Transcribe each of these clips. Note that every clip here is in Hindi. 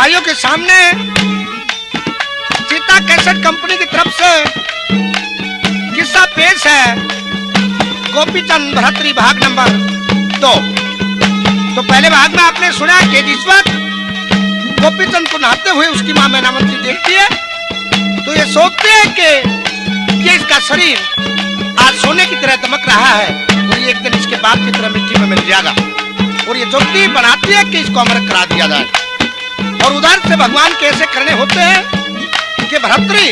भाइयों के सामने सीता कैसेट कंपनी की तरफ से किस्सा पेश है गोपीचंद भरतरी भाग नंबर 2। तो पहले भाग में आपने सुना कि जिस वक्त गोपीचंद को नहाते हुए उसकी मां मैनावती देखती है तो ये सोचते हैं कि ये इसका शरीर आज सोने की तरह दमक रहा है और ये एक दिन इसके बाप की तरह मिट्टी में मिल जाएगा, और ये जुगती बनाती है कि इसको अमर करा दिया जाए। और उधर से भगवान कैसे करने होते हैं कि भरतरी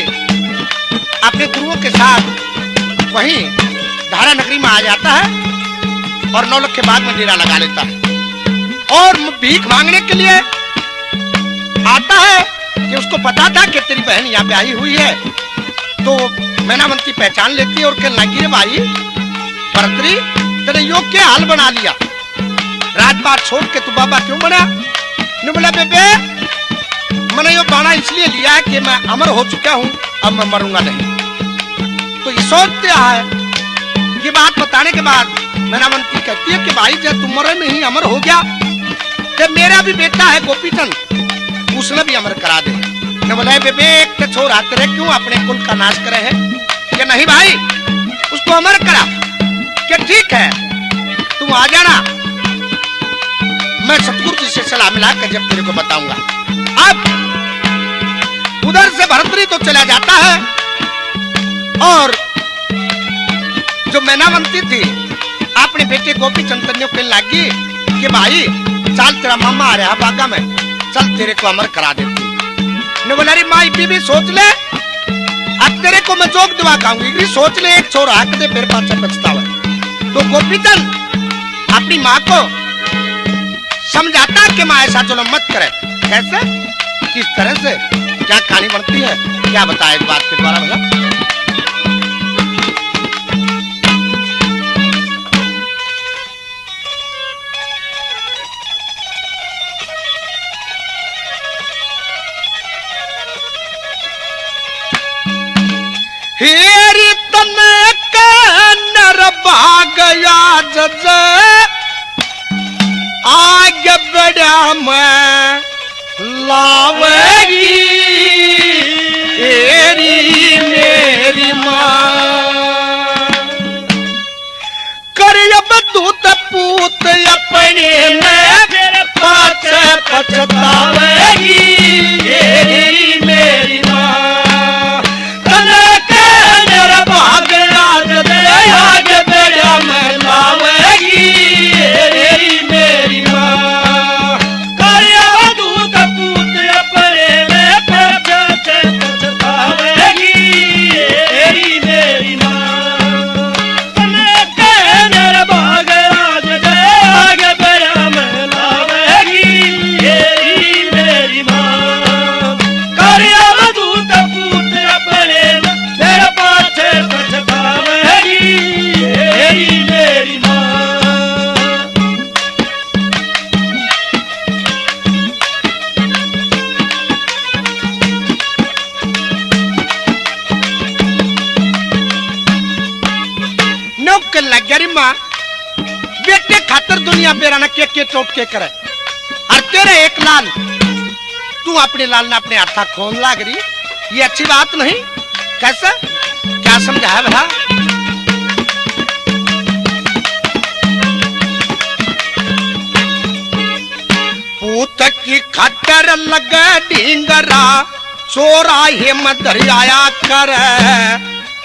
अपने गुरुओं के साथ वहीं धारा नगरी में आ जाता है और नौलख के बाग में डेरा लगा लेता है और भीख मांगने के लिए आता है कि उसको पता था कि तेरी बहन यहाँ पे आई हुई है। तो मैनावती पहचान लेती है और कहने लगी रे भाई भरतरी तेरे योग के हाल बना लिया, राजपाट छोड़ के तू बाबा क्यों बना? ने बोला बेबे मैंने ये बाणा इसलिए लिया है कि मैं अमर हो चुका हूँ, अब मैं मरूंगा नहीं। तो ये सोचते है ये बात बताने के बाद मैनावती कहती है कि भाई जब तुम मरे नहीं अमर हो गया तो मेरा भी बेटा है गोपीचंद, उसने भी अमर करा दे। ने बोला बेबे एक तो छोड़ आते रहे क्यों अपने कुल का नाश करे है कि नहीं भाई उसको अमर करा कि ठीक है तुम आ जाना, मैं सतगुरु जी से सलाह मिला कर जब तेरे को बताऊंगा। अब उधर से भरतरी तो चला जाता है और जो मैनावती थी अपने बेटे गोपीचंद को लगी कि भाई चल तेरा मामा आ रहा बागा में, चल तेरे को अमर करा देती। ने बोला रे माई बीबी सोच ले अब तेरे को मैं जोक दिवा खाऊंगी, सोच ले एक छोरा हक दे फिर पाछा पछतावा। तो गोपीचंद अपनी माँ को समझाता कि माँ ऐसा जुल्म मत करे। कैसे किस तरह से क्या कहानी बनती है क्या बताए इस बात के द्वारा भला। हेरी तने के नर भाग याद आगे बढ़ा मैं लावेगी हेरी मेरी माँ कर अब दूत पूत अपने में फिर पाछे पछतावेगी हेरी मेरी माँ। बेटे खातर दुनिया बेराना के चोट के करे और तेरे एक लाल तू अपने लाल ने अपने हाथा खोन लाग रही, ये अच्छी बात नहीं। कैसा क्या समझाया भला? पूत की खटर लगे ढींगरा चोरा हिम्मत दरिया कर,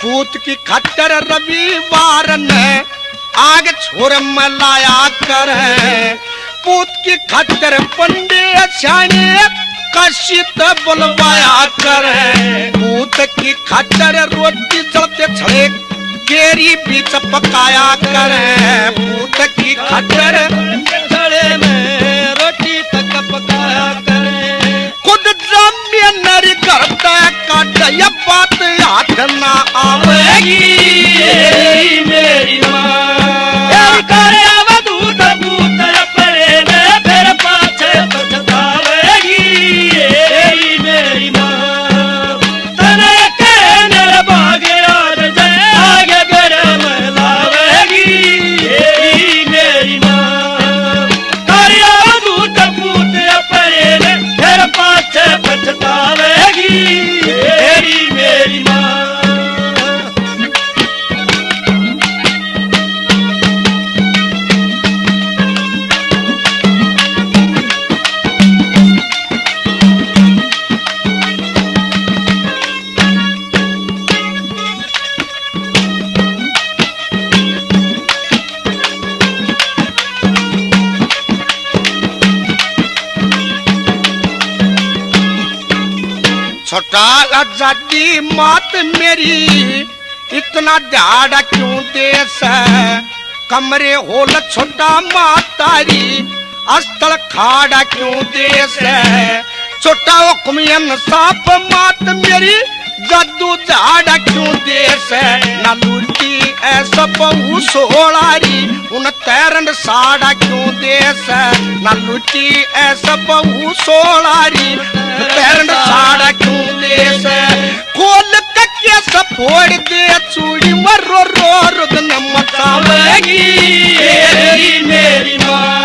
पूत की खटर रविवार ने आग छोर मलाया कर, पूत की खतर पंडे छाने कशित बुलवाया कर, पूत की खतर रोटी चलते छड़े केरी बीच पकाया कर, पूत की खतर छड़े में रोटी तक पकाया कर, खुद जमे नरी करता काट ये बात याद ना आवेगी मेरी माँ। मेरी माँ छोटा आजादी मात मेरी इतना ध्याड़ा क्यों देस कमरे होल छोटा मातारी अस्थल खाड़ा क्यों देस छोटा हुक्मियन साप मात मेरी जादू झाड़ा क्यों देस ना लूटी ऐसा बहु सोलारी उन तैरन साड़ा क्यों देस ना लूटी ऐसा बहु सोलारी तैरन साड़ा क्यों देस खोल कक्के सपोड़ दे चूड़ी मरो रो रुदन मचावेगी मेरी माँ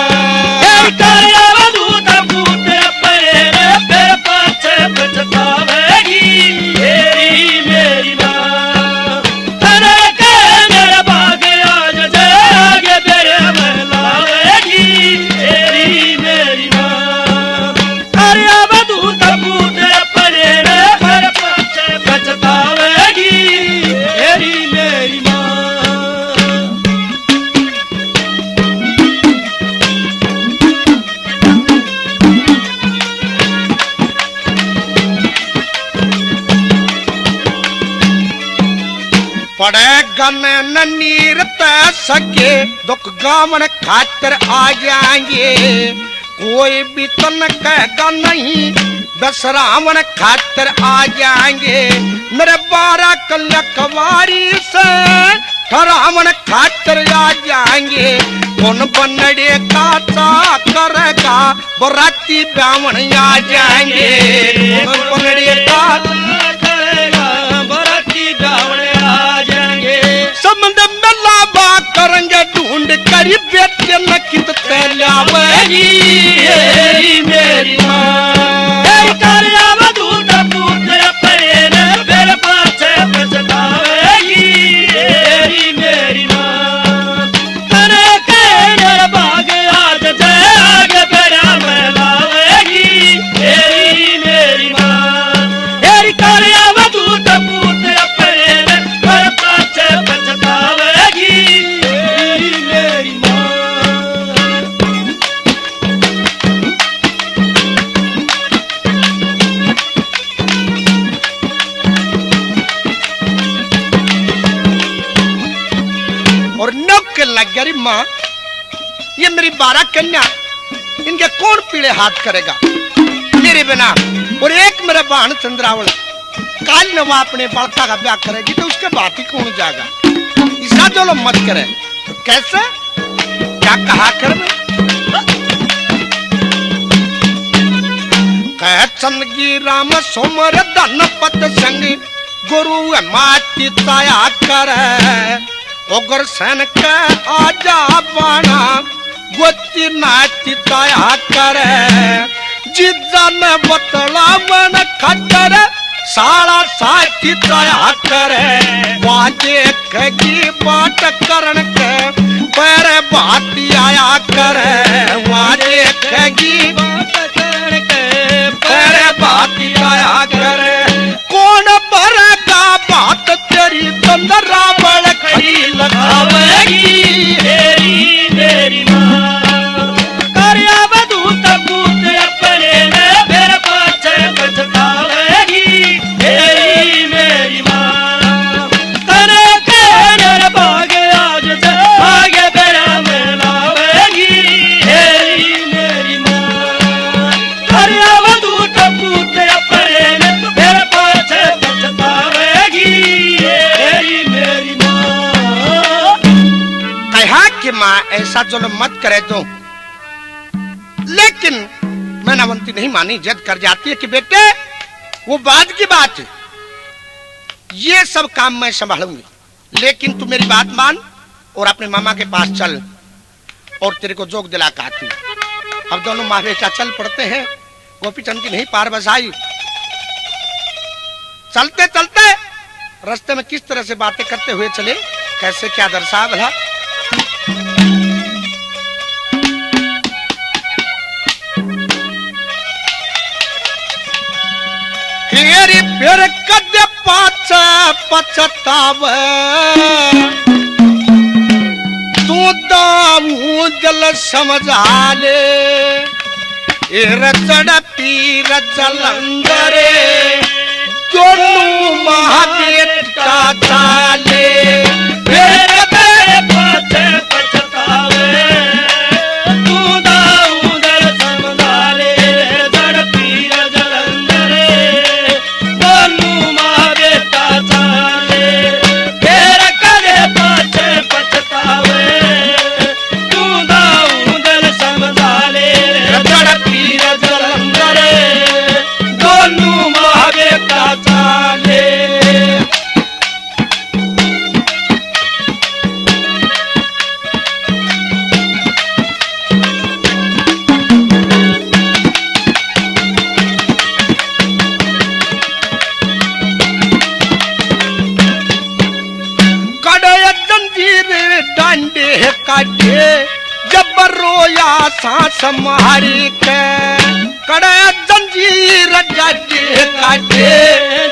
पड़े गन नीर सके दुख गावन खातर आ जाएंगे कोई भी तन कहेगा नहीं दसरावन खातर आ जाएंगे मेरे 12 कल्या कवारी से ठरावन खातर आ जाएंगे कौन बनड़े का करेगा बराती ब्राह्मण आ जाएंगे कौन बनड़े का करेगा बराती ब्राह्मण संबंध में लाभा करेंगे ढूंढ कर बेटे न कित तैलावेगी मेरी माँ गरीब माँ ये मेरी 12 कन्या इनके कौन पीड़े हाथ करेगा मेरे बिना और एक मेरा बहन चंद्रावल काल नवा अपने बड़का का ब्याह करेगी तो उसके बात ही कौन जाएगा इसका जो लोग मत करे तो कैसे क्या कहा कर कह चंदगी राम सोमर धनपत संग गुरु माती ताया करे ओगर सन के आजा बाना गोती नाती ताया करे जिद्दन बतला मन खटर साला साथी ताया करे वाजे कगी बाट करण के पैर बाती आया करे वाजे कगी बाट करण के पैर बाती आया करे कौन भरेगा बात तेरी तंदरा लगावेगी मेरी माँ करिया बदूत पूत अपने ने फिर पाछे पछतावेगी मेरी माँ तने के नर भागे आज से भागे बेरा में लावेगी मेरी माँ करिया बदूत पूत अपने ने फिर पाछे पछतावेगी मेरी माँ कि माँ ऐसा जो मत करे तो लेकिन मैनावंती नहीं मानी जद कर जाती है कि बेटे वो बाद की बात है ये सब काम मैं संभालूंगी लेकिन तू मेरी बात मान और अपने मामा के पास चल और तेरे को जोग दिला के आती अब दोनों माँ बेटा चल पड़ते हैं गोपीचंद की नहीं पार बसाई चलते चलते रास्ते में किस तरह से बातें करते हुए चले कैसे क्या दर्शा भला फिर कद पाच पछताव तू दामू जल समझा ले रचड़ पीर जलंदरे दोनों महाबेटा चाले मेरे तेरे पाछे पछतावे तू दाऊदर समझाले जड़ पीर जलंधरे दोनों महाबेटा चाले मेरे तेरे पाछे पछतावे तू दाऊदर समझाले जड़ पीर जलंधरे दोनों महाबेटा चाले कड़े जंजीर डांडे काटे जब रोया सांस मारी के कड़े जंजीर डांडे काटे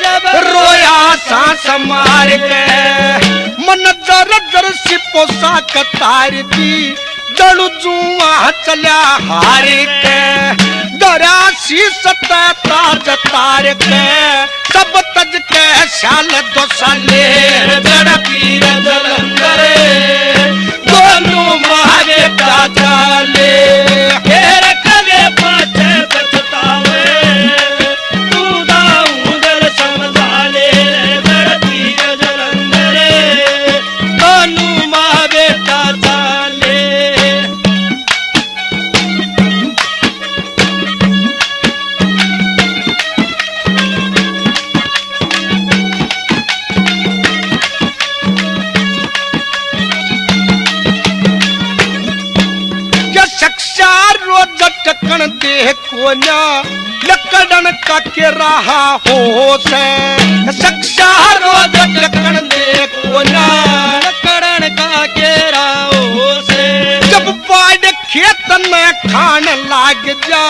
जब रोया सांस मार के मन जर जर सिपोसा कतार दी दड़ू जुआ चल्या हार के दरासी सता ताज तार के सब तज के शाल दो साले जड़ पीर जलंधरे दोनों महाबेटा चाले मेरे कदे पाछे पछतावे तू दाऊदर समझाले जड़ पीर जलंधरे दोनों महाबेटा चाले क्या शख्सा रोज टकन दे कोना लकड़न का के रहा हो से शख्सा रोज टकन दे कोना कड़न का केरा से जब बाढ़ खेत में खान लाग जा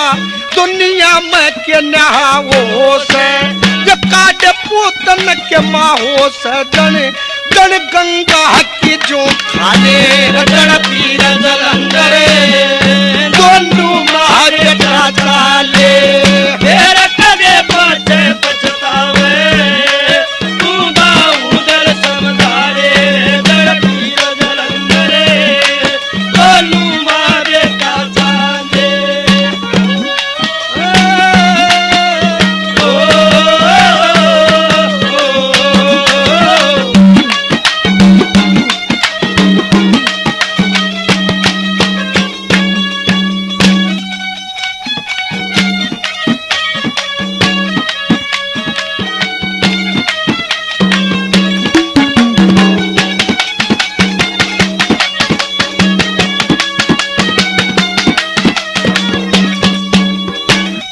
दुनिया में के नहाओ से ये काट पूतन के माहो से जन जन गंगा की जो खाले जड़ पीर जलंधरे दोनों महाबेटा चाले मेरे कदे पाछे पछतावे तू दाऊदर समझाले जड़ पीर जलंधरे दोनों महाबेटा चाले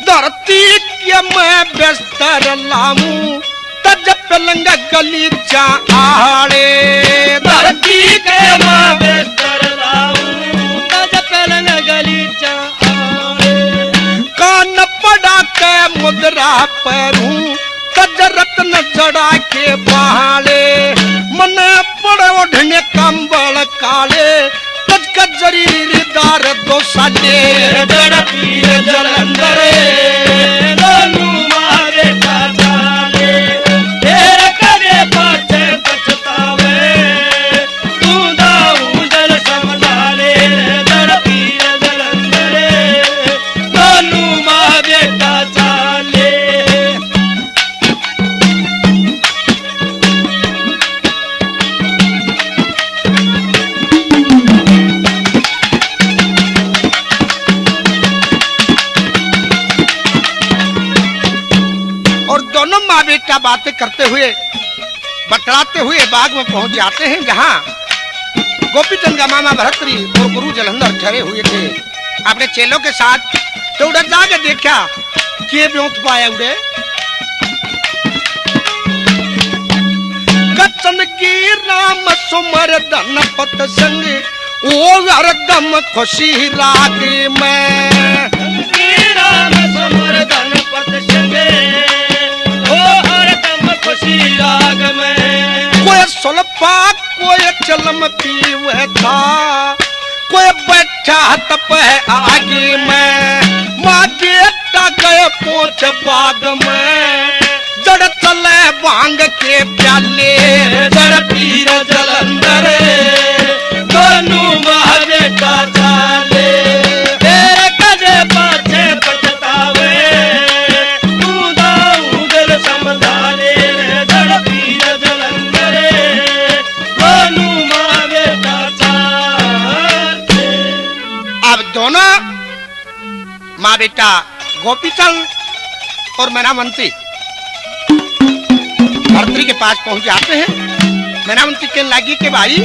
धरती के मैं बिस्तर लामू तज पलंग गलीचा आड़े धरती के माँ बिस्तर लाऊं तज पलंग गलीचा आड़े कान पड़ा के मुद्रा परू तज रत्न चढ़ा के बहाड़े मन पड़ ओढ़ने कंबल काले तज कजरीर दार दो साले जड़ पीर जलंधरे दोनों महाबेटा चाले मेरे कदे पाछे पछतावे तू दाऊदर समझाले जड़ पीर जलंधरे दोनों महाबेटा चाले और दोनों माँ बेटा बातें करते हुए बतलाते हुए बाग में पहुंच जाते हैं जहाँ गोपीचंद का मामा भरतरी और गुरु जलंधर ठहरे हुए थे अपने चेलों के साथ। तो उधर जाके देखा के ब्योत पाया उड़े कचन की राम सुमर धन पत संग ओ हरदम खुशी राग में राम समर धन पत संगे ओ हरदम खुशी राग में कोई सुलपा कोई चलम पीवे था कोई बैठा तप है आगे में माँ बेटा गए पोच बाग में जड़ चले भांग के प्याले जड़ पीर जलंधर दोनों माँ बेटा चाले तेरे कजे पाछे पछतावे तू दाऊ दिल समझाले जड़ पीर जलंधर दोनों माँ बेटा चाले। अब दोनों माँ बेटा गोपीचंद और मैनावंती भर्तरी के पास पहुंच जाते हैं। मैनावंती कहने लगी कि भाई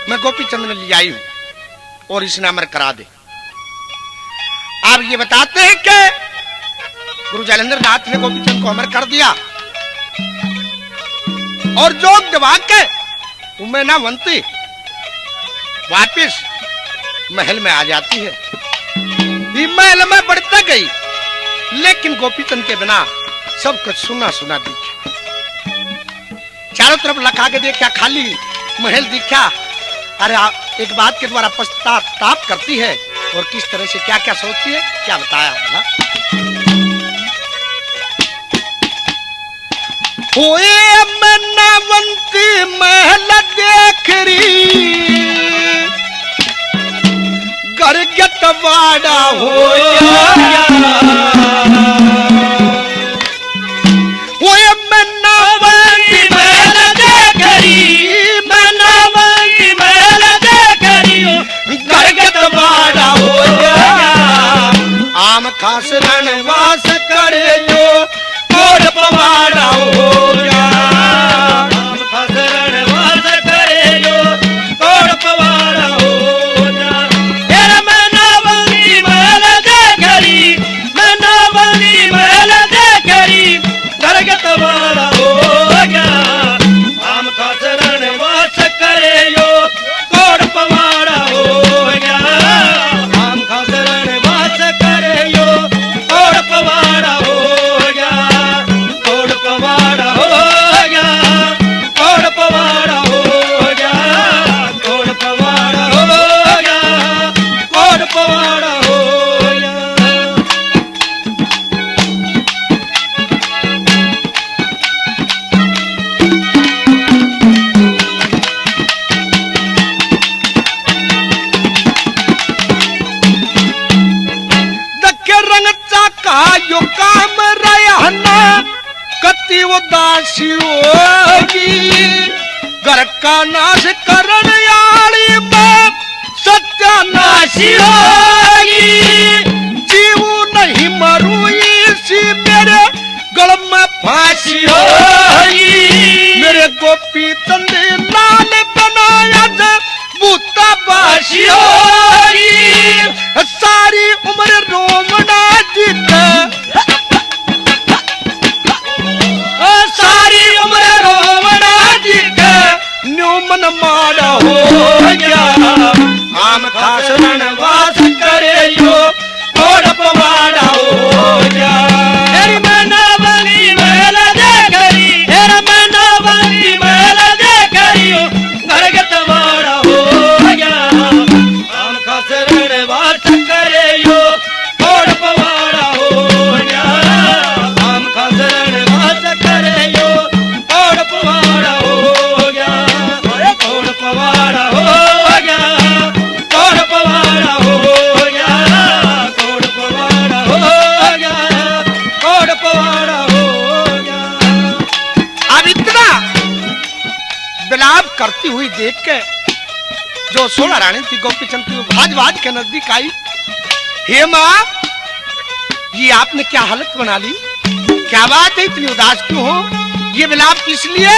मैं गोपीचंद में ले आई हूं और इसने अमर करा दे। आप ये बताते हैं कि गुरु जैलेंद्र नाथ ने गोपीचंद को अमर कर दिया और जोग दबा के मैनावंती वापिस महल में आ जाती है। ये महल में बढ़ता गई लेकिन गोपीचंद के बिना सब कुछ सुना सुना दिखा। चारों तरफ लखा के देखा, खाली महल दिखा। अरे एक बात के द्वारा पश्चाताप करती है और किस तरह से क्या क्या सोचती है, क्या बताया ना? होए मैनावंती महल देख रही गरगत वाड़ा होया होए मैनावंती महल देख रही मैनावंती महल देख रही गरगत वाड़ा होया आम खास रणवास करे जो कोड पवाड़ा होया आम खास रणवास करे जो कोड पवाड़ा होया। तेरा मैनावंती महल देख रही मैनावंती महल देख रही गरगत वाड़ा होया आम खास रणवास करे जो कोड पवाड़ा होया आम खास रणवास करे जो कोड पवाड़ा होया कोड पवाड़ा होया कोड पवाड़ा होया कोड पवाड़ा होया कोड पवाड़ा होया। दक्के रंग चाका यो काम रहना कति उदासी होगी घर का नाश करण याली बात सत्यानाशी होगी जीव नहीं मरू इसी मेरे गल में फांसी होगी मेरे गोपी चंदे लाल बनाया जा बूता बासी होगी सारी उम्र रोमना जीता सारी उम्र रोमना जीता न्यूमन माड़ा हो गया आम खास रणवास करे यो कोड पवाड़ा हो गया। तेरी मैनावंती महल देख रही तेरा मैनावंती महल देख रही गरगत वाड़ा होया आम खास रणवास करे यो कोड पवाड़ा होया आम खास रणवास करे यो कोड पवाड़ा होया कोड पवाड़ा होया कोड पवाड़ा होया कोड पवाड़ा होया कोड पवाड़ा होया। अब इतना विलाप करती हुई देख के जो सोलह रानी थी गोपीचंद की वो भाज भाज के नजदीक आई। हे माँ ये आपने क्या हालत बना ली, क्या बात है इतनी उदास क्यों हो, ये विलाप किस लिए?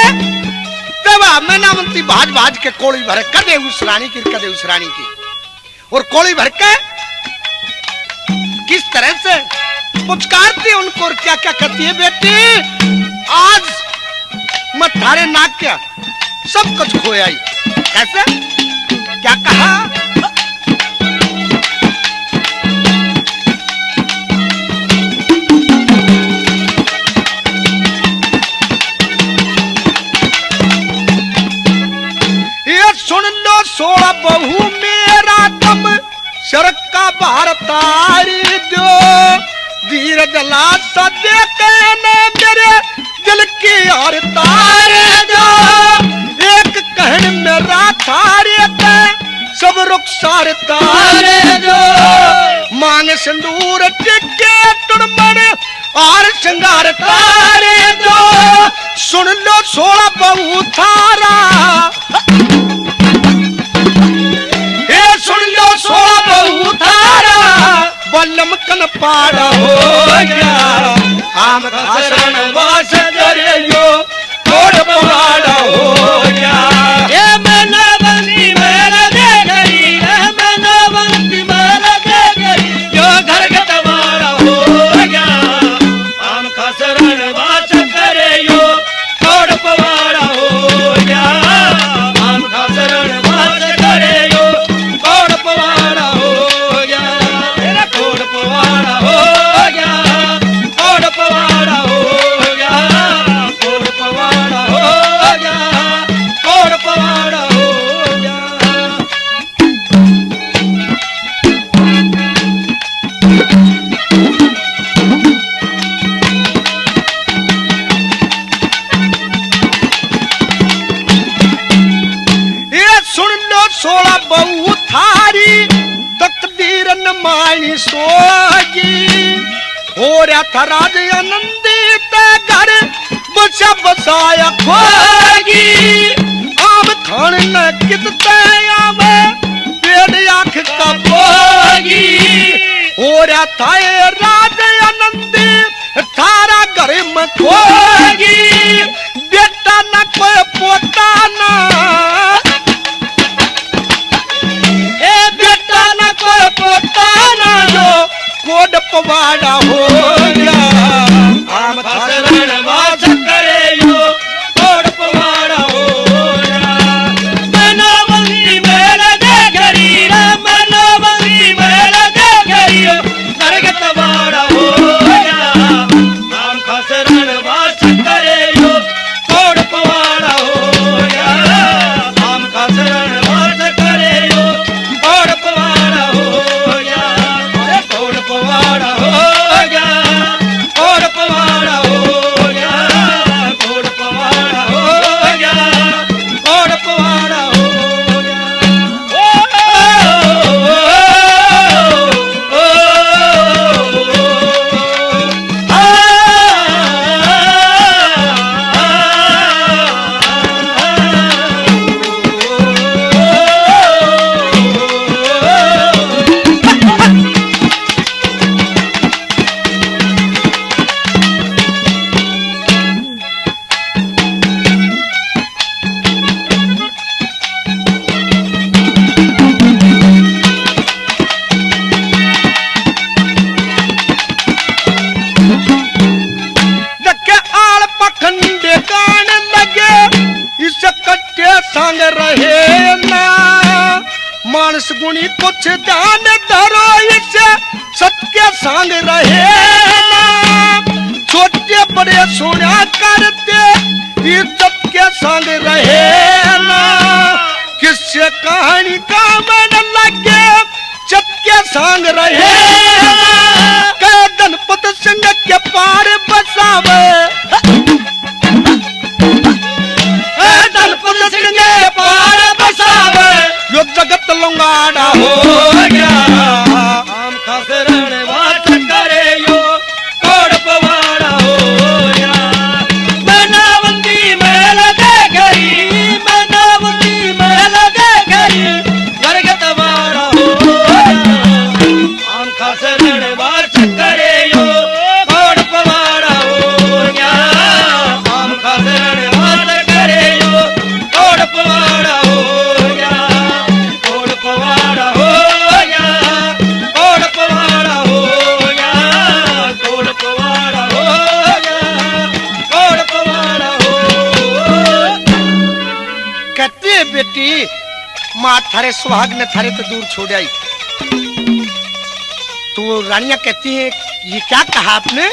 तब मैनावंती भाज भाज के कोड़ी भर कदे उस रानी की और कोड़ी भर के किस तरह से पुचकारती उनको और क्या क्या कहती है, बेटी आज मैं थारे नाक क्या सब कुछ खोया ही। कैसे क्या कहा? ये सुन लो सोलह बहू मेरा दम सड़क का बाहर तारी दो धीरज ला सदे कहने मेरे दिल की और तारे जो एक कहन मेरा थारे पे सब रुखसार तारे जो मांग सिंदूर टिके टुड़मण और श्रृंगार तारे जो सुन लो 16 बहू थारा सुन लो 16 बहू थारा बल्लम कन पाड़ा हो गया आम का शरण वास करे यो तोड़ पवाड़ा हो गया ए मना बंदी मेरा दे गई ए मना बंदी मेरा दे गई जो घर के तवाड़ा हो गया आम का शरण वास करे यो तोड़ पवाड़ा हो गया आम का शरण वास करे यो तोड़ पवाड़ा हो गया तेरा तोड़ पवाड़ा हो गया तोड़ पवाड़ा हो गया तोड़ पवाड़ा हो गया तोड़ पवाड़ा हो गया ये सुन लो 16 बहू थारी तकदीर न मानी सोगी हो रहा था राज आनंदित घर बचा बसाया खोगी आम खान न कितते आवे पेड़ आंख का पोगी हो रहा था ये राज आनंदित थारा घर में खोगी बेटा न कोई पोता ना ए बेटा न कोई पोता ना जो कोड पवाड़ा हो गया आम का शरण वास करे यो तोड़ पवाड़ा हो गया मना बंदी मेरा दे गरी रे मना बंदी मेरा दे गरी घर के तवाड़ा हो गया आम का शरण वास करे यो तोड़ पवाड़ा हो गया आम का शरण वास करे यो तोड़ पवाड़ा हो गया अरे तोड़ पवाड़ा हो गया तोड़ पवाड़ा हो गया तोड़ पवाड़ा हो गया तोड़ पवाड़ा हो देखे आल पखंडे गान लगे इस कट्टे संग रहे ना मानस गुणी कुछ दान धरो इसे सत्य संग रहे ना छोटे बड़े सुना करते इज्जत के संग रहे ना किससे कहानी का मन लगे चक्के संग रहे ना कैदन पत सिंह के पार बसावे दलपत सिंह के पार बसावे यो जगत लुंगाड़ा हो गया आम का शरण वास करे यो तोड़ पवाड़ा हो गया मनावंती मेला दे गई मनावंती मेला दे गई घर के तवाड़ा हो गया आम का शरण वास करे यो तोड़ पवाड़ा हो गया आम का शरण वास करे यो तोड़ पवाड़ा हो गया तोड़ पवाड़ा हो गया तोड़ पवाड़ा हो गया तोड़ पवाड़ा हो गया तोड़ पवाड़ा हो कहती है बेटी माँ थारे सुहाग ने थारे तो दूर छोड़ आई तो रानिया कहती है ये क्या कहा आपने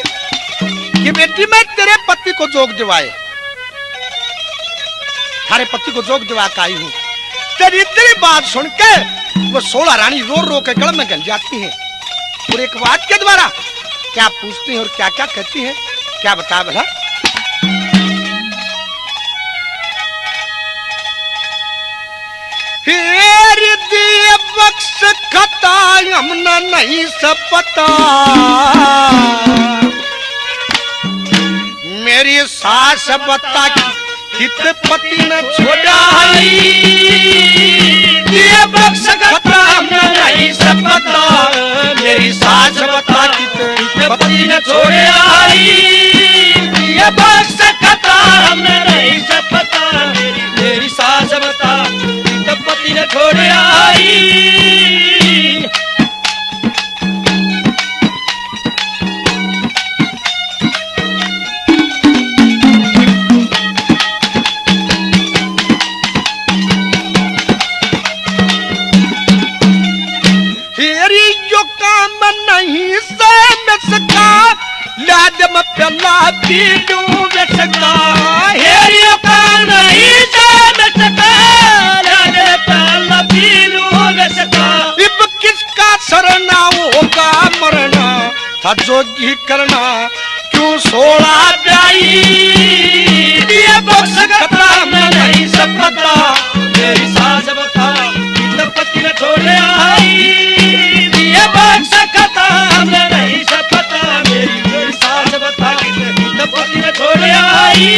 कि बेटी मैं तेरे पति को जोग दिवाए थारे पति को जोग दिवा के आई हूँ तेरी इतनी बात सुन के वो 16 रानी रो रो के गल में गल जाती है और एक बात के द्वारा क्या पूछती है और क्या क्या कहती है, क्या बता भला। दिए बख्श खता हमने नहीं सपता, मेरी सास बता कित पति ने छोड़ाई, दिए बख्श खता हमने नहीं सपता, मेरी सास बता कित पति ने छोड़े आई, दिए बख्श खता हमने नहीं सपता, मेरी सास बता कित पति ने छोड़े आई। प्याला पीलू बेचका, हेरियो का नहीं जान सका, लाले प्याला पीलू बेचका, इब किसका सरना होगा मरना, था जोगी करना क्यों सोड़ा ब्याई, दिए बख्श खता मैं नहीं सपता, मेरी सास बता कित पति ने छोड़े आई, दिए बख्श खता मैं नहीं सपता, मेरी सास बता कित पति ने छोड़े आई।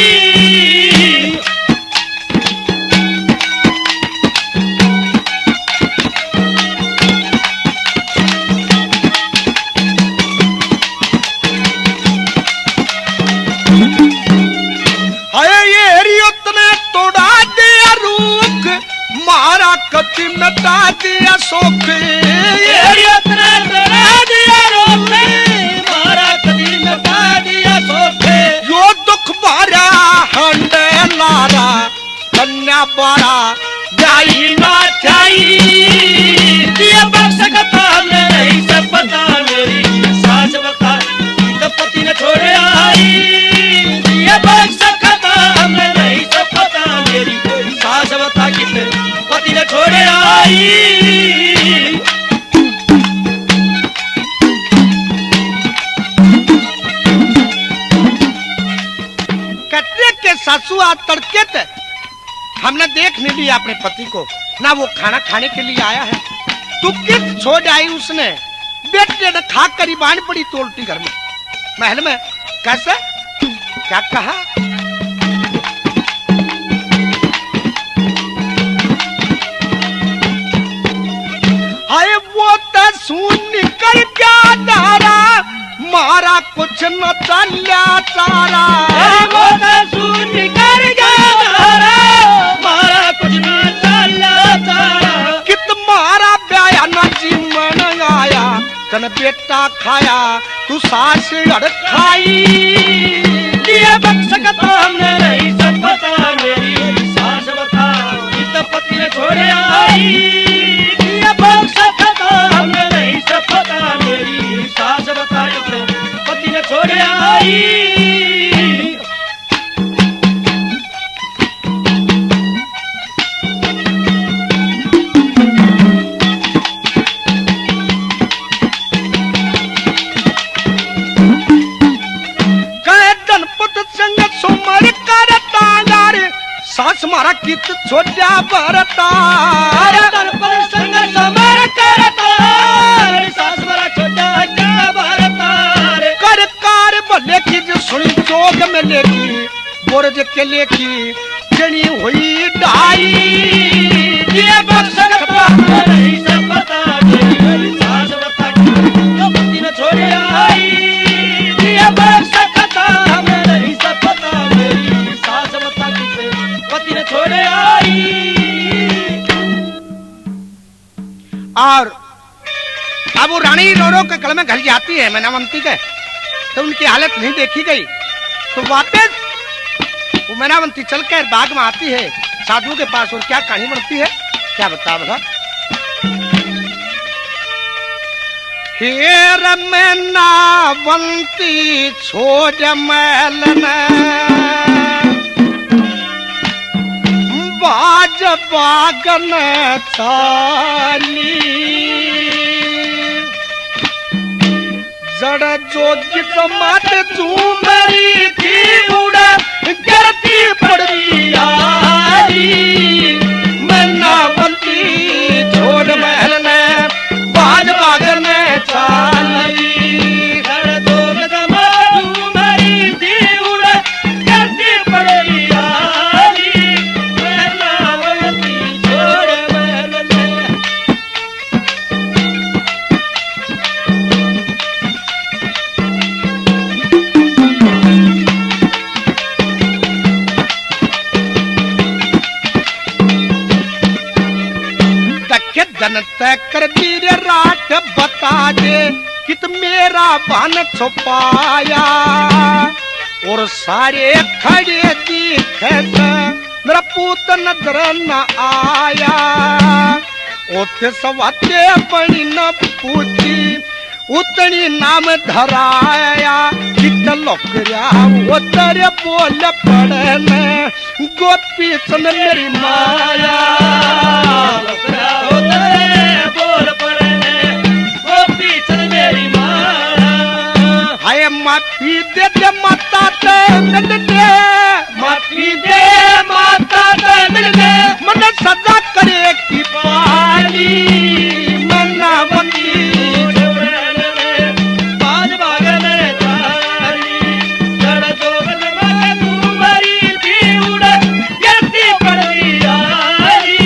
कति नटा दिया सोख, मारा कति नटा दिया सोख, यो दुख बारा हंडे लारा कन्या बारा जाई ना जाई, दिया बख्श खता मैं नहीं सपता, मेरी सास बता कित पति ने छोड़े आई, दिया बख्श खता मैं नहीं सपता, मेरी सास बता कित पति ने छोड़े आई। कहते के सासू आज तड़के तक हमने देख नहीं लिया अपने पति को, ना वो खाना खाने के लिए आया है, तू किस छोड़ आई उसने, बेटे ने खा करी बांध पड़ी तो उल्टी घर में महल में, कैसे क्या कहा, हाय वो तो सुन कर क्या डारा, मारा कुछ न चल्या तारा, वो तो सुन कर क्या डारा, मारा कुछ न चल्या तारा, कित मारा ब्याया न जीवन आया, तन बेटा खाया तू सास अड़खाई, दिए बख्श खता हमने नहीं सपता, मेरी सास बता कित पति ने छोड़े आई, दिए बख्श खता हमने नहीं सपता, मेरी सास बता कित पति ने छोड़े आई। सास मारा कित छोड़ा बरता, संग समर करता, सास मारा छोटा क्या बरता, कर कार भले की जो सुनी जोग में लेकी, बोरज के लेकी जनी हुई ढाई, दिए बख्श खता नहीं सपता, मेरी सास बता कित पति ने छोड़े आई, दिए बख्श खता हमें नहीं सपता, मेरी सास बता कित पति ने छोड़े आई। और अब वो रानी रो रो के गल में घल जाती है मैनावंती के, तो उनकी हालत नहीं देखी गई, तो वापस वो मैनावंती चलकर बाग में आती है साधु के पास, और क्या कहानी बढ़ती है क्या बता बता। हेर मैनावंती छोड़ मैल बाज बागन चाली, जड़ जोगी समात झूमरी थी उड़ गिरती पड़ती यारी मन्ना बनती छोड़ महल ने बाज बागर ने चाली जड़ जोगी समात झूमरी थी उड़ गिरती पड़ती यारी मन्ना बनती छोड़ महल ने जनता कर दी रे रात बता दे कित मेरा बन छुपाया और सारे खड़े दिखे मेरा पूत नजर न आया ओते सवाते बड़ी न पूछी उतनी नाम धराया कित लोकरिया उतरे बोल पड़ने गोपी चंद मेरी माया बोल पड़ने गोपी चंद मेरी माया हाय माफी दे दे माता ते मिल दे माफी दे माता ते मिल दे मन सजा करे की पाली मन्ना बंदी बाज बागन चाली जड़ जोगन में तुम्हारी थी उड़ गिरती पड़ती यारी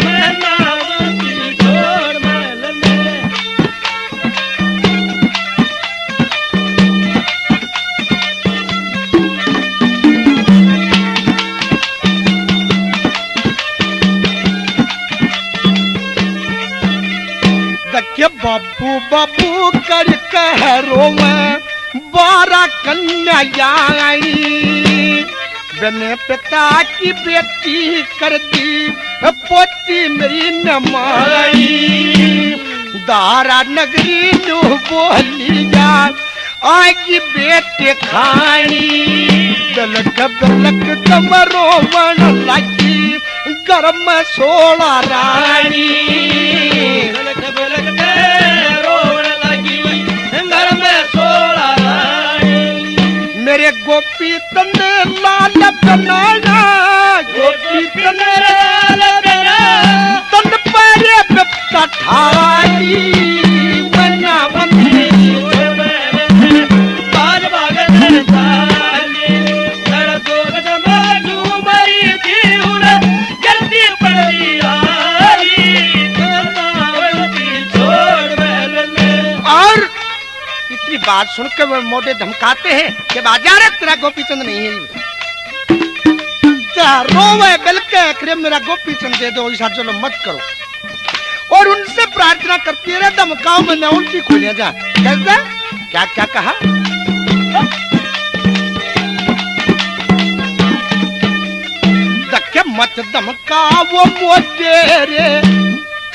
मन्ना बंदी छोड़ महल में दक्के बाबू बाबू कर कहरो में 12 कन्या आई बने पिता की बेटी कर दी पोती मेरी नमाई दारा नगरी नो बोली जा आगी बेटे खानी दलक दलक तमरो वन लगी गरम सोला रानी झलक झलक के रोण लगी घर में सोला रानी मेरे गोपी तने लाल बनाना गोपी तने लाल बना तन पैरे बिपता ठाई मना बंदी बाज बागन चाली जड़ जोगन में झूमरी थी उड़ गिरती पड़ती यारी मन्ना बनती छोड़ महल में और इतनी बात सुनकर वो मोटे धमकाते हैं कि बाजार है तेरा गोपीचंद नहीं है रोवे बिलके करे मेरा गोपीचंद दे दो ऐसा चलो मत करो और उनसे प्रार्थना करती है धमकाओ में न उल्टी खोलिया जा कैसा क्या क्या कहा धक्के मत धमकाओ मोटे रे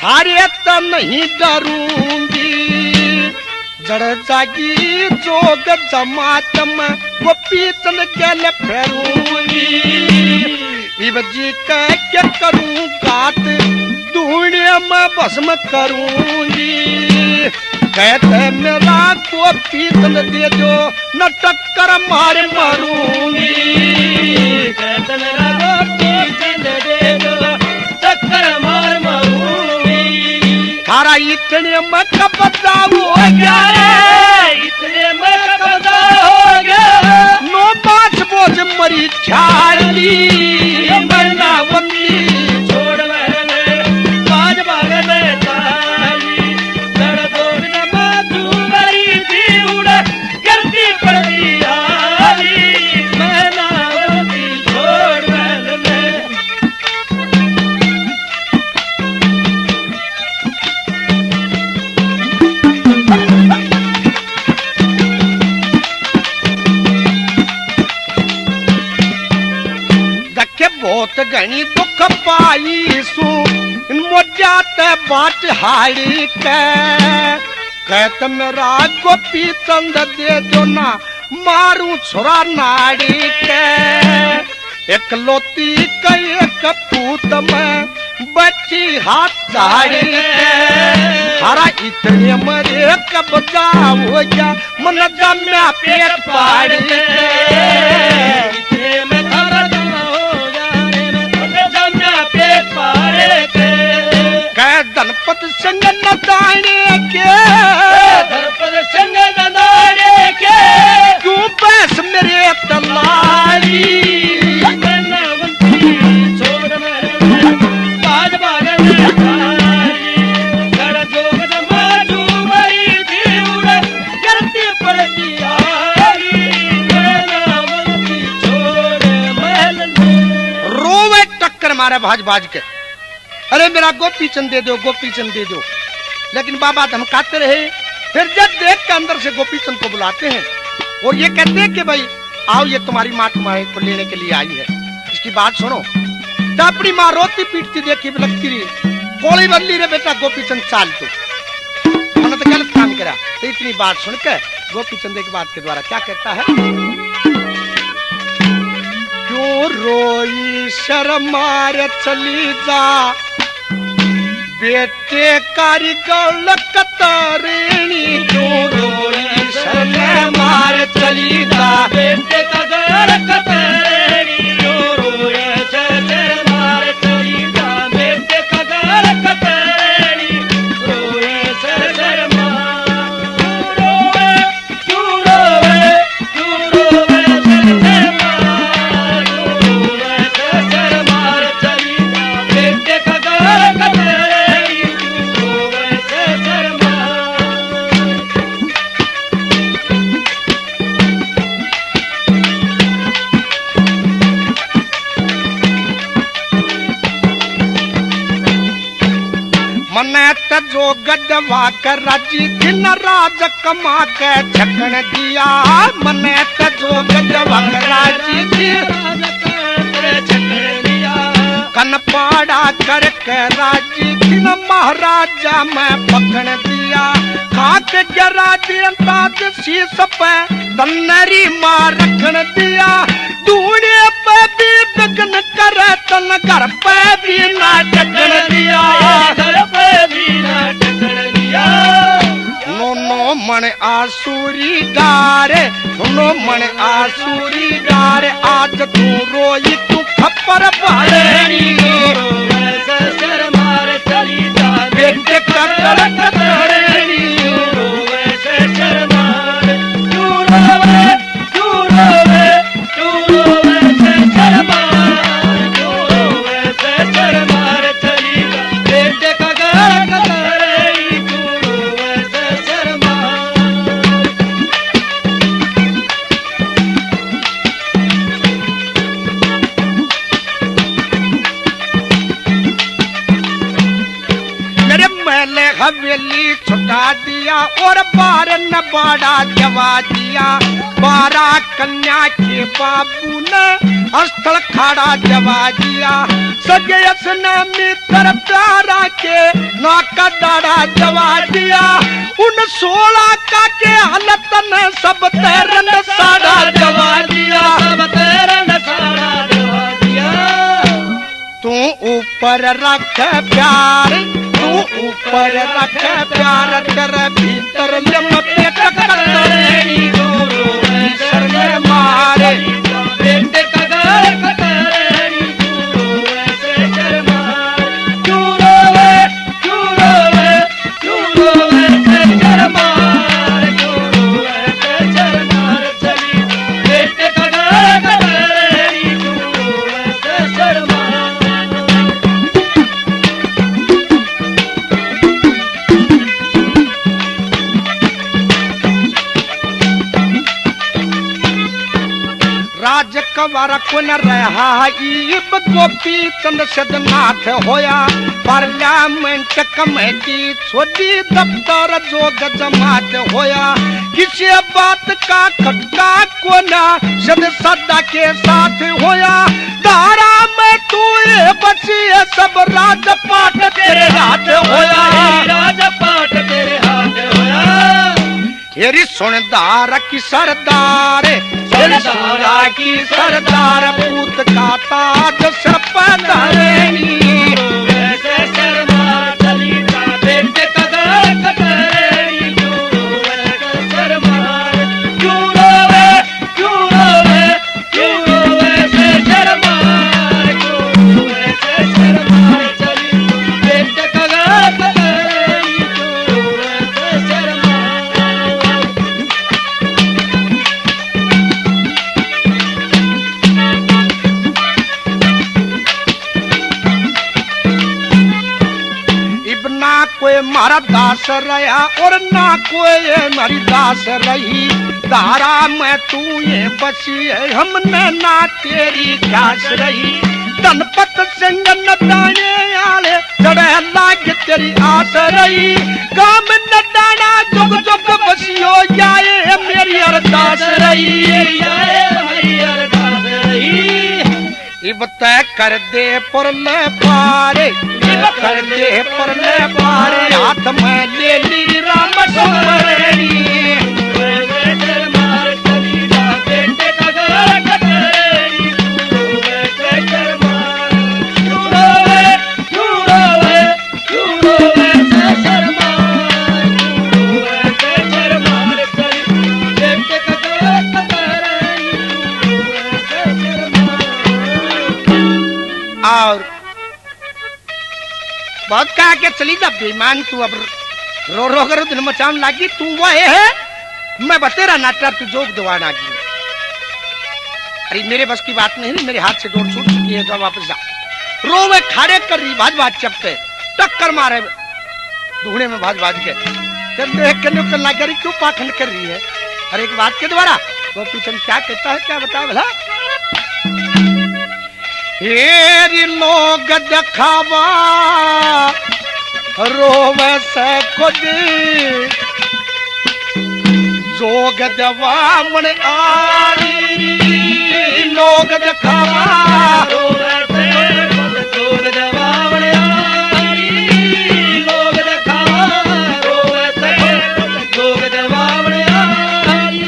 थारे तो नहीं डरूंगी जड़ जागी जोग जमात में गोपीचंद गल फेरूंगी इब जी कह के करूं गात दुनिया में भस्म करूंगी कहते मेरा गोपीचंद दे दो न टक्कर मार मारूंगी कहते मेरा गोपीचंद दे दो टक्कर मार मारूंगी थारा इतने में कपड़ा हो गया इतने में कब्जा हो गया नो पाँच बोझ मरी छाली मरना बंदी छोड़ महल बाज बागन चाली जड़ जोगन में झूमरी थी उड़ गिरती पड़ती यारी मन्ना बनती छोड़ महल में दखे बहुत घनी दुख पाई सु मोजात बाट हाड़ी के कहत मेरा गोपीचंद दे दो ना मारू छोरा नाड़ी के एक लोती के एक पूत में बच्ची हाथ झाड़ी हरा इतने मरे कब जाओ क्या मन जम्या पेट पाड़ी में खबर हो जाने में जम्या पेट पाड़े के कह धनपत संग न दाने के धरपद संग नदाने के क्यों बस मेरे तलारी छोड़ मेरे बाज बागल थारी कर जोग समाजू मरी थी उड़े करती पड़ती आरी नावंती छोड़ महल रोवे टक्कर मारे भाज भाज के अरे मेरा गोपी चंद दे दो गोपी चंद दे दो लेकिन बाबा धमकाते रहे फिर जब देख के अंदर से गोपी चंद को बुलाते हैं और ये कहते हैं कि भाई आओ ये तुम्हारी माँ तुम्हारे को लेने के लिए आई है इसकी बात सुनो तो अपनी माँ रोती पीटती देखी लगती रही कोली बदली रे बेटा गोपी चंद चाल तो मैंने तो गलत काम करा तो इतनी बात सुन के गोपी चंद एक बात के द्वारा क्या कहता है क्यों रोई शर्मार चली जा बेटे कारीगल कतरणी क्यों रोई शर्मार चली जा बेटे का घर कतरणी रोए शर मार चली जा बेटे का घर कतरणी रोए शर मार रोए क्यों रोए शर मार रोए शर मार चली जा बेटे का घर कतरणी रोए शर मार मने त जो गडवा कर राजी दिन राज कमा के छकन दिया मने त जो गडवा कर राजी दिन कन पाड़ा कर के राजी दिन महाराजा मैं पकड़ दिया खाक जरा दियंताज शीस पे तन्नरी मां रखन दिया दूने पे भी दगन करे तन घर पे भी ना टकन दिया नो मन आसुरी डारे नो मन आसुरी डारे आज तू रोई तू खप्पर पालेनी शर मार चली जा बेटे कतर कतरनी शर मार तू रोवे शर मार चली जा बेटे का घर कतरनी तू रोवे शर मार मेरे महले हवेली छुटा दिया और बार न बाड़ा जवा दिया 12 कन्या के बाबू ने स्थल खाड़ा जवा दिया सजयस ने मित्र प्यारा के नाका दाड़ा जवा दिया उन 16 का के हालत ने सब तेरन साड़ा जवा दिया तू ऊपर रख प्यार तू ऊपर रख प्यार कर भीतर लमटे कतरनी शरण मारे बेटे का घर कतरनी शर मार क्यों रोवे शर मार शर मार चली बेटे का घर कतरनी शर मार राजकवर कुन रहा ईब गोपी चंद सदनाथ होया पार्लियामेंट कमेटी छोड़ी दफ्तर जोग जमात होया किसी बात का खटका कोना सद सदा के साथ होया धारा में तू बची है सब राजपाट तेरे हाथ होया राजपाट तेरे हाथ होया तेरी सुनदार की सरदार सरदारा की सरदार पूत का ताज सर पर धरेनी कोई मारा दास रहा और ना कोई मारी दास रही। धारा में तू ये बसी है हमने ना तेरी ख्यास रही। धनपत सिंह नदाने आले चढ़े लाग तेरी आस रही। काम नदाना जुग जुग बसियो जाए मेरी अरदास रही। इब तय कर दे पुरले पारे, कर दे पुरले पारे, हाथ में ले ली राम सुमरनी। और बहुत कहा के चली जा बेईमान तू, अब रो रो कर दिन मचान लागी। तू वो है मैं बतेरा नाटा तू जोग दवाना की। अरे मेरे बस की बात नहीं, मेरे हाथ से डोर छूट चुकी है। तो वापस जा। रो में खाड़े कर रही भाज भाज चपते टक्कर मारे ढूंढे में भाज भाज के देख के निकल ना करी क्यों पाखंड कर रही है। अरे एक बात के द्वारा वो पीछे क्या कहता है क्या बता भला। हेरी लोग दिखावा रोवे से खुद जोग दवामण आरी। लोग दिखावा रोवे से खुद जोग दवामण आरी। लोग दिखावा रोवे से खुद जोग दवामण आरी।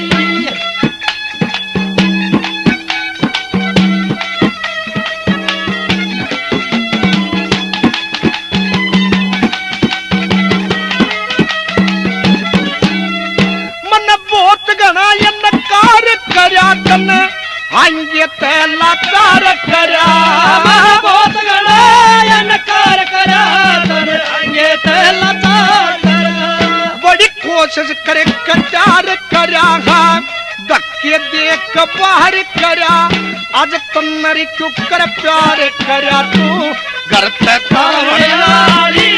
आंगे तेला कार करा बहुत गड़ा नकार करा आंगे तेला करा। बड़ी कोशिश करे कटार करा धक्के देख बाहर करा। आज तन्नरी क्यों कर प्यार करा तू घर पे तावड़ी।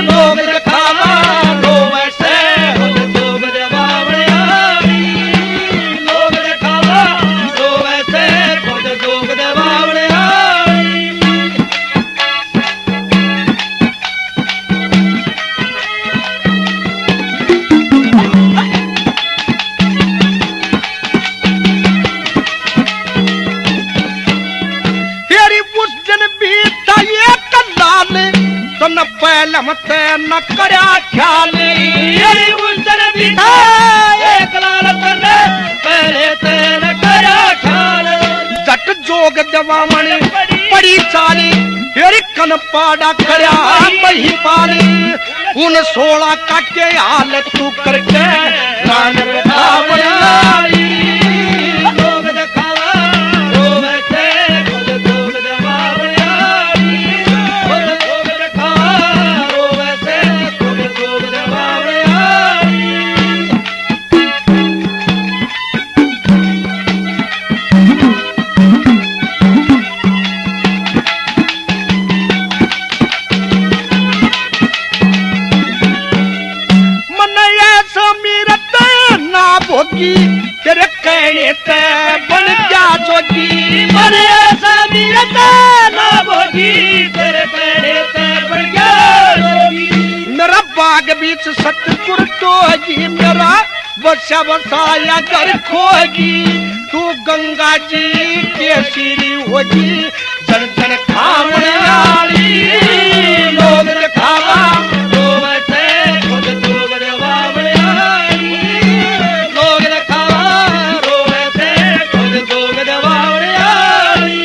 लोग दिखावा रोवे से जोग दवावड़ी। मते न करया ख्याल उस दिन भी था एक लाल तने पहले ते न करया ख्याल। जट जोग दवामण पड़ी चाली फिर कन पाड़ा करया मही पाली। उन 16 काटे हाल तू करके रान बतावड़ी। लोग दिखावा रोवे से खुद जोग दवावड़ी। तेरे कहने ते बन जा जोगी मन ऐसा मीरत ना भोगी। तेरे कहने ते बन जा जोगी। मेरा बाग बीच सतपुर टोगी मेरा बसा बसाया घर खोगी। तू गंगा जी के सिरी होगी जन जन खावण वाली। लोग दिखावा रोवे से खुद जोग दवावण आली। लोग दिखावा रोवे से खुद जोग दवावण आली।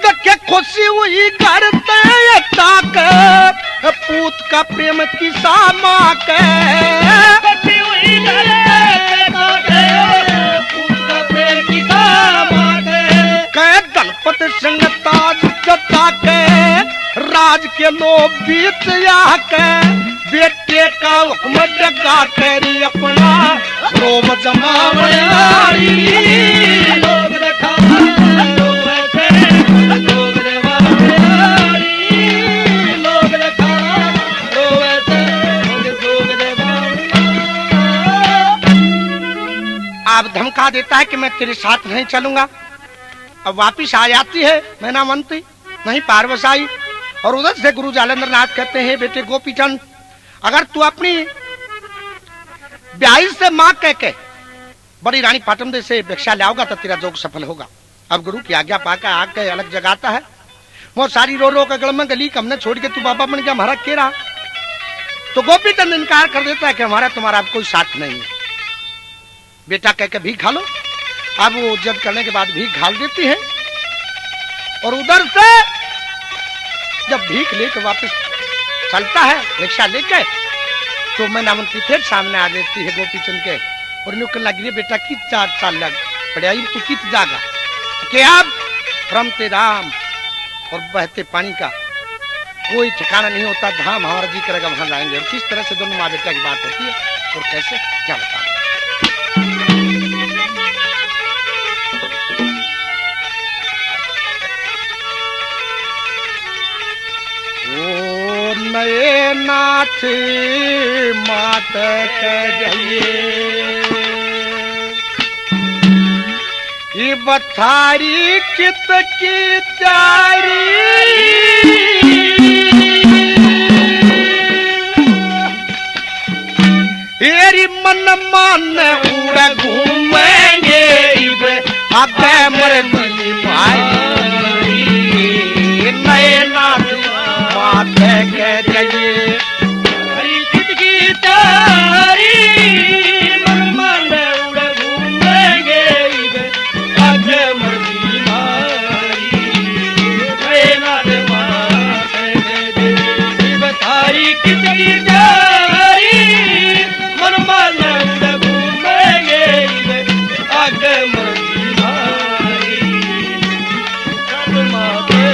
देखे खुशी हुई घर ताक पूत का प्रेम की सामा के। खुशी हुई घर पूत का प्रेम की सामा के। दलपत सिंह ताज जता के राज के लोग बीत आके बेटे का हुक्म डगा तेरी अपना रोम जमावड़ी लोग देखा रोवे से लोग देवाड़ी लोग देखा रोवे से लोग देवाड़ी। आप धमका देता है कि मैं तेरे साथ नहीं चलूंगा। अब वापिस आ जाती है मैनावंती, नहीं पारवश आई। और उधर से गुरु जालंधर नाथ कहते हैं बेटे गोपीचंद, अगर तू अपनी ब्याही से मां कह के बड़ी रानी पाटमदे से भिक्षा लाओगा तो तेरा जोग सफल होगा। अब गुरु की आज्ञा पाकर आके अलग जगाता है। वो सारी रो रो के गल में गली कमने छोड़ के तू बाबा बन गया, हमारा के रहा। तो गोपीचंद इनकार कर देता है कि हमारा तुम्हारा कोई साथ नहीं है। बेटा कह के भीख खा लो। अब वो जब करने के बाद भीख घाल देती है और उधर से जब भीख लेकर वापस चलता है रिक्शा लेकर, तो मैनावंती फिर सामने आ जाती है गोपीचंद के और नुकल लग रही बेटा की 4 साल लग पड़े तू कित जागा कि अब रमते राम और बहते पानी का कोई ठिकाना नहीं होता। धाम हमारा जी करेगा वहां जाएंगे। और किस तरह से दोनों माँ बेटा की बात होती है और कैसे क्या बता। नए नाथ मात कहिए ये बथारी कित की त्यारी तेरी मन मान उड़ घूमेंगे अब मरनी भाई नए नाथ मात कहिए हरी जिंदगी तारी मन मन उड़ घूमेंगे आज मर्जी मारी नाथ माते बतारी जिंदगी तारी मन मन उड़ घूमेंगे आज मर्जी मारी नाथ माते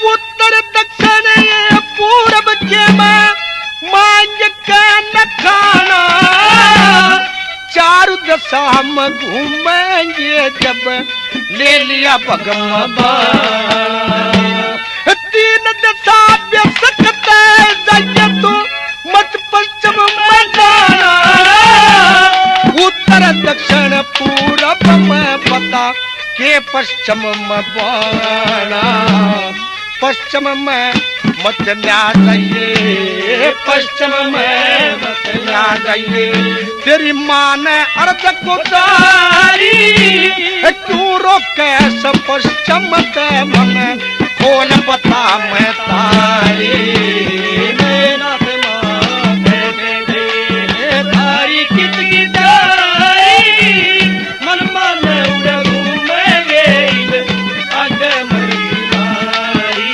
उत्तर दक्षिण पूरब के मांग का न खाना चारू दशा में घूमेंगे जब ले लिया भगम 3 दशा सकते जाइए तो मत पश्चिम में जाना उत्तर दक्षिण पूरब में बता के पश्चिम में बाना पश्चिम में मत न्या जाइए पश्चिम में मत न्या जाइए तेरी माँ ने अर्ध को दारी क्यों रोके सब पश्चिम ते मन खोल बता मैं तारी नाथ माते तारी कित की तारी मन मन उड़ घूमेंगे आज मर्जी मारी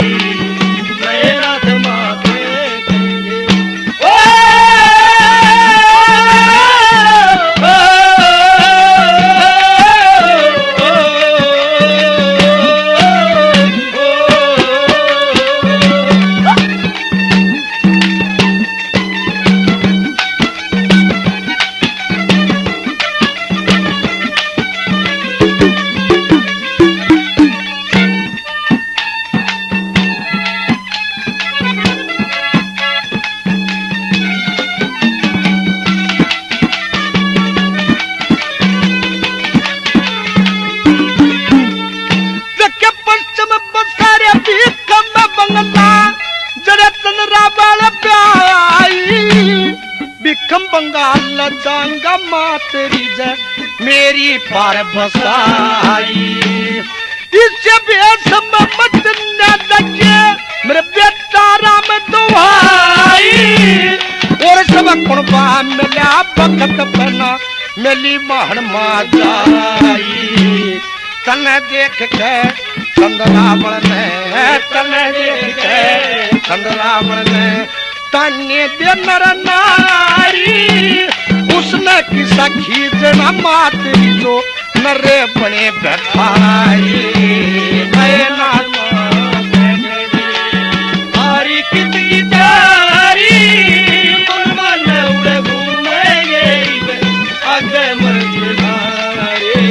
नाथ माते बंगाल जाऊंगा माँ तेरी जय मेरी पार बसाई इससे बेस मत न लगे मेरे बेटा राम दुआई और सब कुर्बा मिला भगत बना मिली महन माँ जाई तन देख के चंद्रावण ने तन देख के चंद्रावण ने तन्ने दे नर नारी उसने की सखी जना मातरी जो नरे बने बैठाई नैना हरी कितनी तारी मन मन उड़े घूमे आगे मर्जी नारे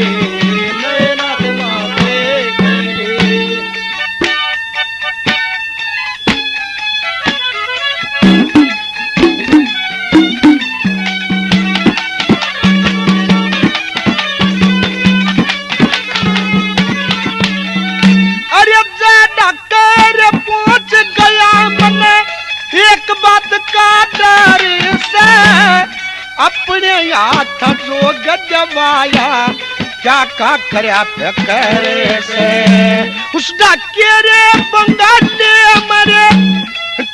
नैना माते गए अरे डॉक्टर पहुंच गया मन एक बात का डर से अपने हाथ जो गजवाया क्या का करया करे से उस डाके बंगाटे मरे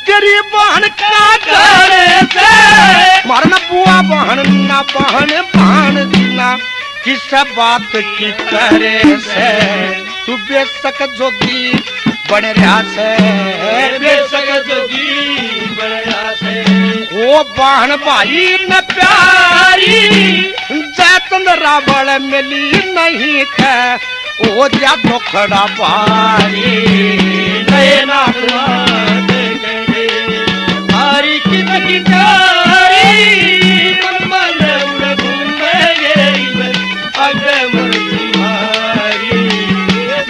तेरी बहन का डर से मरना बुआ बहन ना बहन बहन दीना किस बात की करे से तू बेशक जोगी बन रहा से बेशक जोगी बड़ा से ओ बहन भाई न प्यारी जैतन रावण मिली नहीं थे ओ जा धोखड़ा बारी नैना माते गए हरी कितनी तारी मन मन उड़े घूमे आगे मर्जी मारी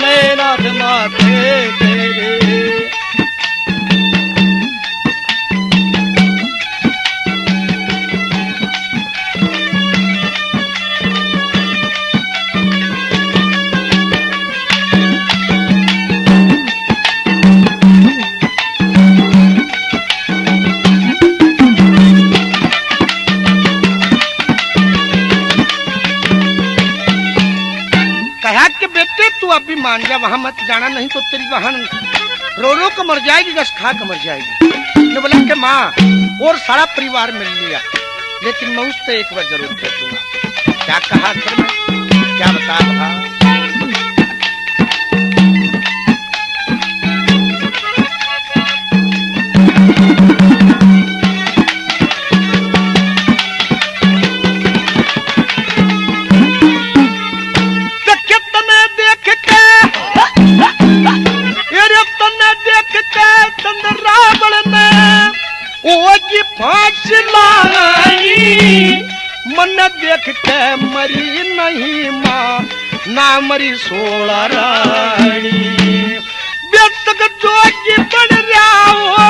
नैना माते गए कहा कि बेटे तू अभी मान जा वहां मत जाना नहीं तो तेरी बहन रो रो कर मर जाएगी गस खा कर मर जाएगी ने बोला कि माँ और सारा परिवार मिल लिया लेकिन मैं उससे एक बार जरूर कह दूंगा क्या कहा आखिर में क्या बता रहा मन देख के मरी नहीं माँ ना मरी सोला रानी बेतक जोगी बन रहा हो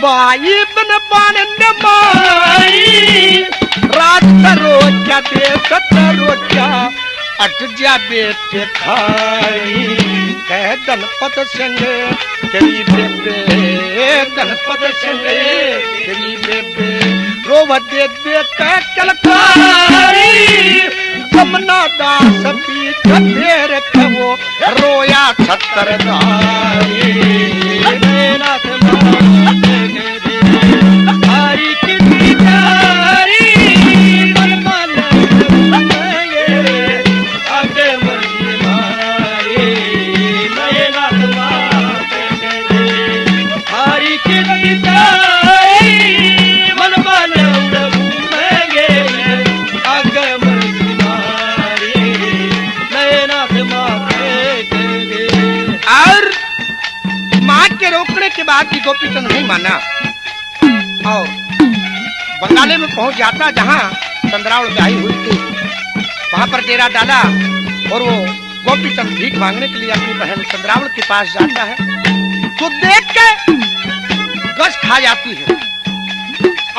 भाई बन बन माई रात करो क्या देख करो क्या अट जा बेटे खाई कह गणपत सिंह तेरी बेबे गणपत सिंह तेरी बेबे रोवा दे दे कलकारी जमुना दास पीठ फेर खवो रोया छतरदारी नैना माते गए हरी कितनी तारी मन मन आगे मर्जी मारी नैना माते गए हरी कितनी तारी मन मन घूमेंगे आगे मर्जी मारी नैना माते गए और माँ के रोकने के बाद भी गोपीचंद नहीं माना और बंगाले में पहुंच जाता जहाँ चंद्रावल ब्याही हुई थी वहां पर डेरा डाला और वो गोपीचंद भीख मांगने के लिए अपनी बहन चंद्रावल के पास जाता है तो देख के गश खा जाती है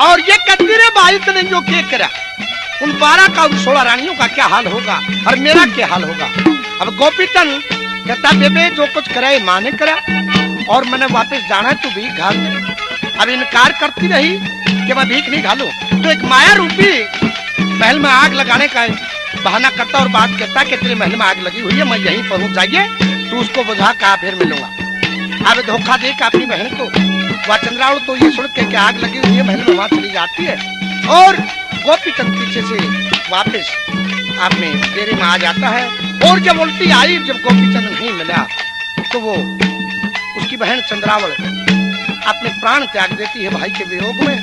और ये कहती रे भाई तो नहीं जो के करा उन 12 का उन 16 रानियों का क्या हाल होगा और मेरा क्या हाल होगा। अब गोपीचंद कहता बेबे जो कुछ करे माँ ने करा और मैंने वापस जाना है तो भीख घाल दे। अब इनकार करती रही कि मैं भीख नहीं घालू तो एक माया रूपी महल में आग लगाने का बहाना करता और बात कहता कि तेरे महल में आग लगी हुई है मैं यहीं पहुंच जाइए तू उसको बुझा कहा फिर मिलूंगा। अब धोखा दे अपनी बहन को वह चंद्रावल तो ये सुन के आग लगी हुई है महल में वहां चली जाती है और गोपीचंद पीछे से वापस आप में डेरे में आ जाता है। और जब उल्टी आई, जब गोपीचंद नहीं मिला तो वो उसकी बहन चंद्रावल अपने प्राण त्याग देती है भाई के वियोग में।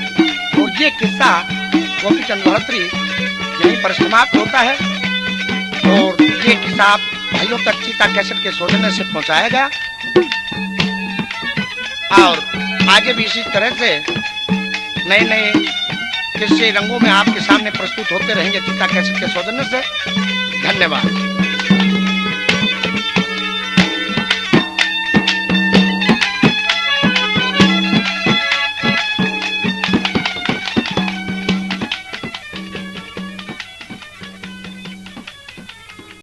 और ये किस्सा गोपीचंद भरतरी यहीं पर समाप्त होता है। और ये किस्सा आप भाइयों तक चीता कैसेट के सौजन्य से पहुंचाया गया और आगे भी इसी तरह से नए नए किस्से रंगों में आपके सामने प्रस्तुत होते रहेंगे चीता कैसेट के सौजन्य से। धन्यवाद।